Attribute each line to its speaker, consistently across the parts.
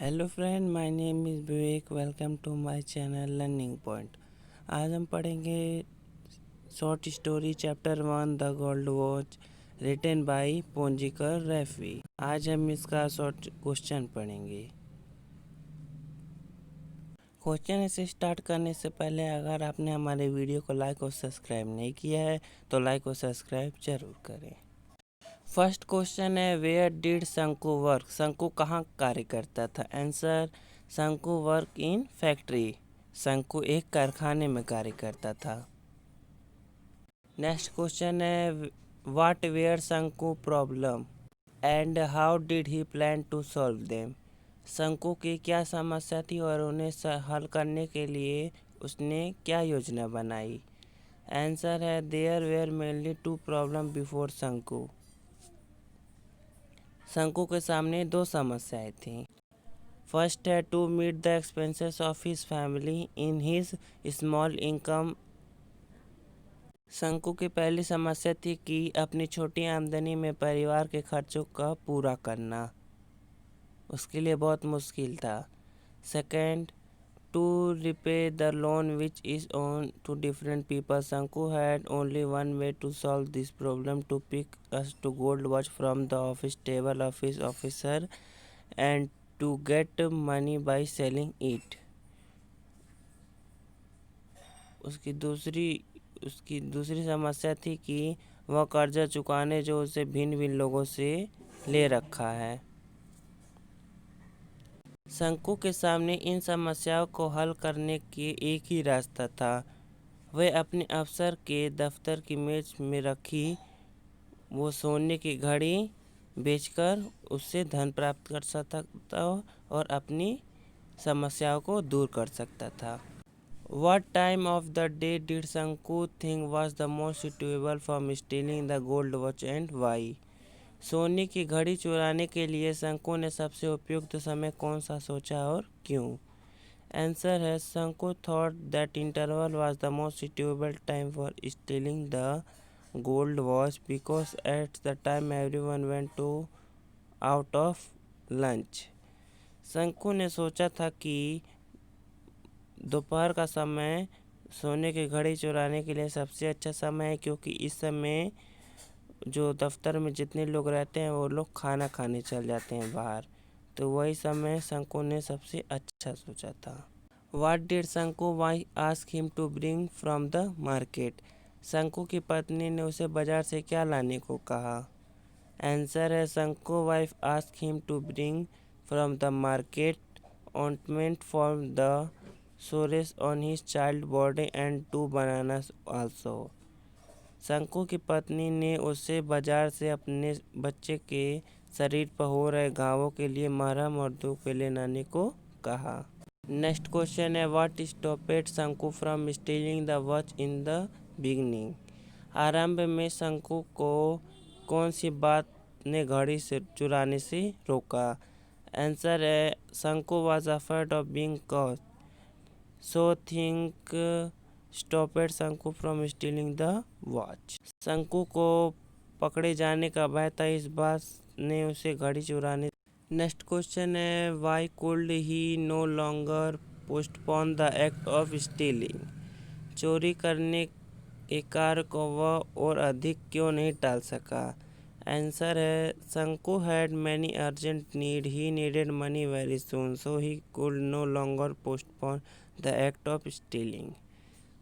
Speaker 1: Hello friend, my name is Vivek. Welcome to my channel learning point. आज हम पढ़ेंगे short story chapter 1 the gold watch, written by Ponjikkara Rafi. आज हम इसका short question पढ़ेंगे। क्वेश्चन से स्टार्ट करने से पहले अगर आपने हमारे वीडियो को लाइक और सब्सक्राइब नहीं किया है तो लाइक और सब्सक्राइब जरूर करें। फर्स्ट क्वेश्चन है, वेयर डिड शंकु वर्क? शंकु कहाँ कार्य करता था? आंसर, शंकु वर्क इन फैक्ट्री। शंकु एक कारखाने में कार्य करता था। नेक्स्ट क्वेश्चन है, what were Shanku problem and how did he plan to solve them? Shanku की क्या समस्या थी और उन्हें हल करने के लिए उसने क्या योजना बनाई? आंसर है, there were mainly two problem before Shanku. Shanku के सामने दो समस्याएं थीं। फर्स्ट है, to meet the expenses of his family in his small income. Shanku की पहली समस्या थी कि अपनी छोटी आमदनी में परिवार के खर्चों का पूरा करना उसके लिए बहुत मुश्किल था। Second, to repay the loan which is owed to different people. Shanku had only one way to solve this problem, to pick us to gold watch from the office table of his officer and to get money by selling it। उसकी दूसरी समस्या थी कि वह कर्जा चुकाने जो उसे भिन्न भिन्न लोगों से ले रखा है। शंकु के सामने इन समस्याओं को हल करने के एक ही रास्ता था। वह अपने अफसर के दफ्तर की मेज में रखी वो सोने की घड़ी बेचकर उससे धन प्राप्त कर सकता था और अपनी समस्याओं को दूर कर सकता था। What time of the day did Sanku think was the most suitable for stealing the gold watch and why? सोने की घड़ी चुराने के लिए शंकु ने सबसे उपयुक्त समय कौन सा सोचा और क्यों? आंसर है, शंकु thought that interval was the most suitable time for stealing the gold watch because at the time everyone went to out of lunch। शंकु ने सोचा था कि दोपहर का समय सोने की घड़ी चुराने के लिए सबसे अच्छा समय है, क्योंकि इस समय जो दफ्तर में जितने लोग रहते हैं वो लोग खाना खाने चल जाते हैं बाहर, तो वही समय शंकु ने सबसे अच्छा सोचा था। What did Shanku wife ask him to bring from the market? Shanku की पत्नी ने उसे बाजार से क्या लाने को कहा? आंसर है, Shanku wife ask him to bring from the market ornament for the sores on his child body and 2 bananas also. Shanku की पत्नी ने उसे बाजार से अपने बच्चे के शरीर पर हो रहे घावों के लिए मरहम और 2 केले लाने को कहा। नेक्स्ट क्वेश्चन है, what stopped Shanku from stealing the watch in the beginning? आरंभ में शंकु को कौन सी बात ने घड़ी से चुराने से रोका? आंसर है, Shanku was afraid of being caught, so think stopped Shanku from stealing the watch. Shanku को पकड़े जाने का भय था, इस बात ने उसे घड़ी चुराने। नेक्स्ट क्वेश्चन है, why could he no longer postpone the act of stealing? चोरी करने के कार्य को वह और अधिक क्यों नहीं टाल सका? आंसर है, Shanku had many urgent need, he needed money very soon, so he could no longer postpone the act of stealing.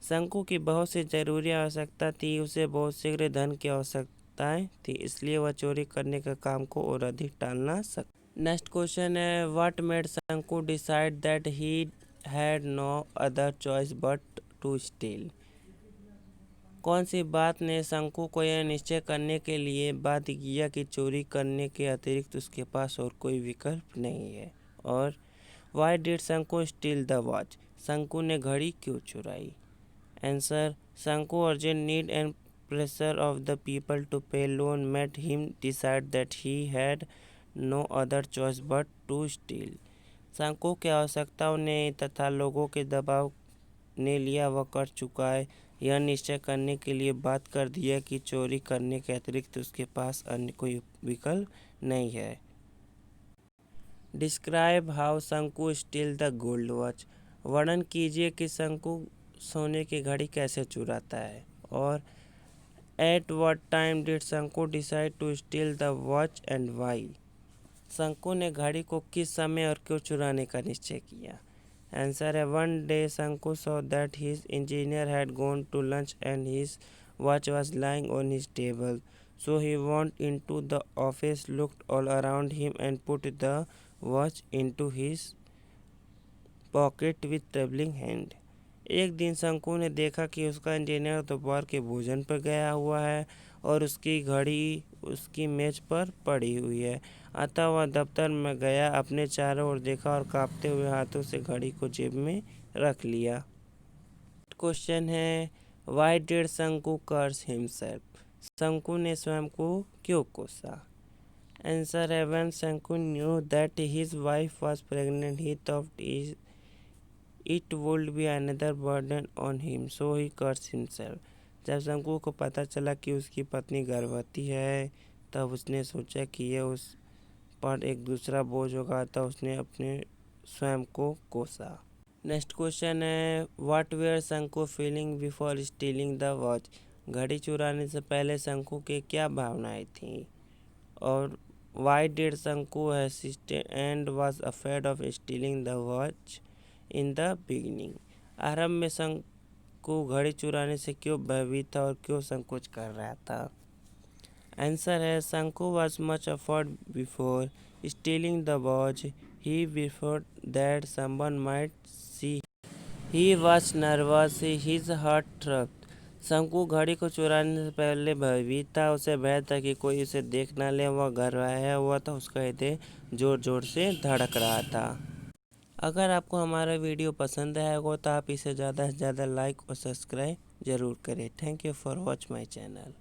Speaker 1: Shanku की बहुत सी जरूरी आवश्यकता थी, उसे बहुत शीघ्र धन की आवश्यकताएं थी, इसलिए वह चोरी करने के काम को और अधिक टाल ना सकता। नेक्स्ट क्वेश्चन है, what made Shanku decide that he had no other choice but to steal? कौन सी बात ने शंकु को यह निश्चय करने के लिए बाध्य किया कि चोरी करने के अतिरिक्त उसके पास और कोई विकल्प नहीं है? और why did Shanku steal the watch? Shanku ने घड़ी क्यों चुराई? Answer, Shanku urgent need and pressure of the people to pay loan made him decide that he had no other choice but to steal. Shanku की आवश्यकताओं ने तथा लोगों के दबाव ने लिया वह कर चुकाए यह निश्चय करने के लिए बात कर दिया कि चोरी करने के अतिरिक्त उसके पास अन्य कोई विकल्प नहीं है। डिस्क्राइब हाउ शंकु स्टील द गोल्ड वॉच। वर्णन कीजिए कि शंकु सोने की घड़ी कैसे चुराता है। और at what time did Shanku decide to steal the watch and why. Shanku ने घड़ी को किस समय और क्यों चुराने का निश्चय किया। आंसर है one day Shanku saw that his engineer had gone to lunch and his watch was lying on his table, so he went into the office, looked all around him and put the watch into his pocket with trembling hand। एक दिन शंकु ने देखा कि उसका engineer दोपहर के भोजन पर गया हुआ है और उसकी घड़ी उसकी मेज पर पड़ी हुई है। अतः वह दफ्तर में गया, अपने चारों ओर देखा और कांपते हुए हाथों से घड़ी को जेब में रख लिया। क्वेश्चन है वाई डिड शंकु कर्स हिमसेल्फ। शंकु ने स्वयं को क्यों कोसा। आंसर है when Shanku knew that his wife was pregnant he thought it would be another burden on him, so he curse himself. जब शंकु को पता चला कि उसकी पत्नी गर्भवती है, तब उसने सोचा कि यह उस पर एक दूसरा बोझ होगा, तब उसने अपने स्वयं को कोसा। नेक्स्ट क्वेश्चन है व्हाट वेयर शंकु feeling before stealing the watch. घड़ी चुराने से पहले शंकु के क्या भावनाएं थीं। और वाई डिड शंकु hesitate and was afraid of stealing the watch in the beginning. आरंभ में शंकु घड़ी चुराने से क्यों भयभीत था और क्यों संकोच कर रहा था। आंसर है Shanku was much afraid before stealing the watch, he before that someone might see. He was nervous, his heart throbbed. Shanku घड़ी को चुराने से पहले भयभीत था, उसे भय था कि कोई उसे देख न ले। वह घर आया हुआ था, उसका हृदय जोर जोर से धड़क रहा था। अगर आपको हमारा वीडियो पसंद आया हो तो आप इसे ज़्यादा से ज़्यादा लाइक और सब्सक्राइब ज़रूर करें। Thank you for watch my channel.